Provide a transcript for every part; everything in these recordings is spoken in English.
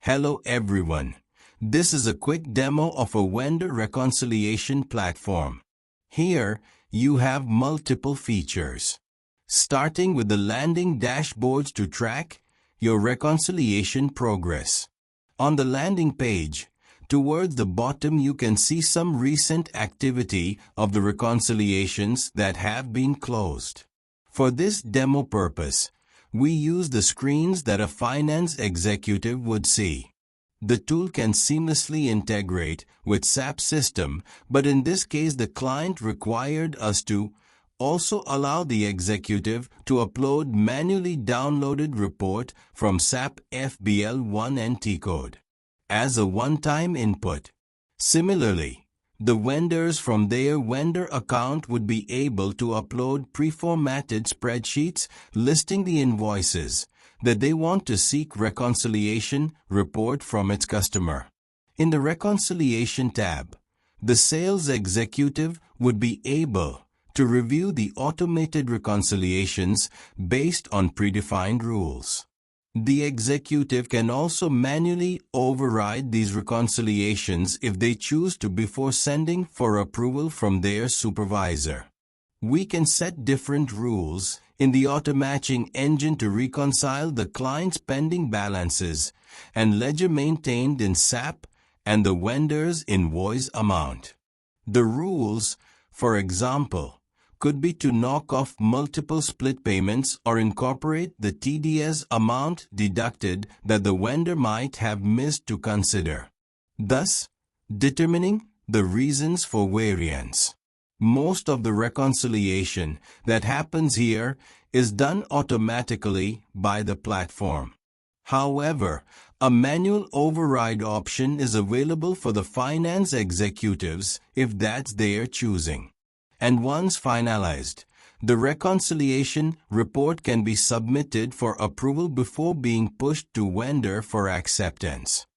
Hello everyone. This is a quick demo of a vendor reconciliation platform. Here, you have multiple features. Starting with the landing dashboards to track your reconciliation progress. On the landing page, towards the bottom you can see some recent activity of the reconciliations that have been closed. For this demo purpose, we use the screens that a finance executive would see. The tool can seamlessly integrate with SAP system, but in this case the client required us to also allow the executive to upload manually downloaded report from SAP FBL1 NT code as a one-time input. Similarly, the vendors from their vendor account would be able to upload pre-formatted spreadsheets listing the invoices that they want to seek reconciliation report from its customer. In the Reconciliation tab, the sales executive would be able to review the automated reconciliations based on predefined rules. The executive can also manually override these reconciliations if they choose to before sending for approval from their supervisor. We can set different rules in the auto-matching engine to reconcile the client's pending balances and ledger maintained in SAP and the vendor's invoice amount. The rules, for example, could be to knock off multiple split payments or incorporate the TDS amount deducted that the vendor might have missed to consider, thus determining the reasons for variance. Most of the reconciliation that happens here is done automatically by the platform. However, a manual override option is available for the finance executives if that's their choosing. And once finalized, the reconciliation report can be submitted for approval before being pushed to vendor for acceptance.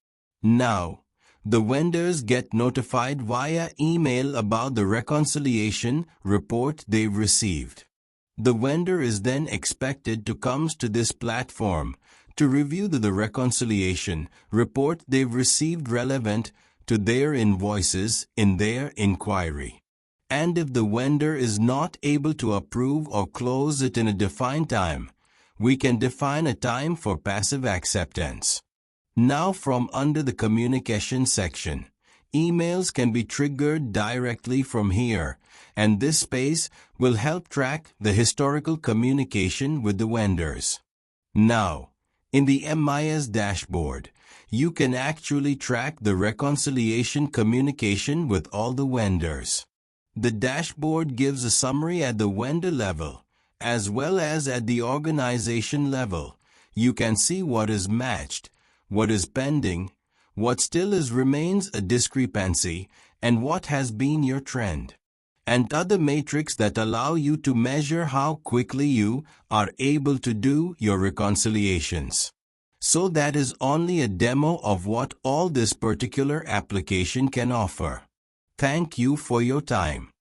Now, the vendors get notified via email about the reconciliation report they've received. The vendor is then expected to come to this platform to review the reconciliation report they've received relevant to their invoices in their inquiry. And if the vendor is not able to approve or close it in a defined time, we can define a time for passive acceptance. Now from under the communication section, emails can be triggered directly from here, and this space will help track the historical communication with the vendors. Now, in the MIS dashboard, you can actually track the reconciliation communication with all the vendors. The dashboard gives a summary at the vendor level, as well as at the organization level. You can see what is matched, what is pending, what still remains a discrepancy, and what has been your trend. And other metrics that allow you to measure how quickly you are able to do your reconciliations. So that is only a demo of what all this particular application can offer. Thank you for your time.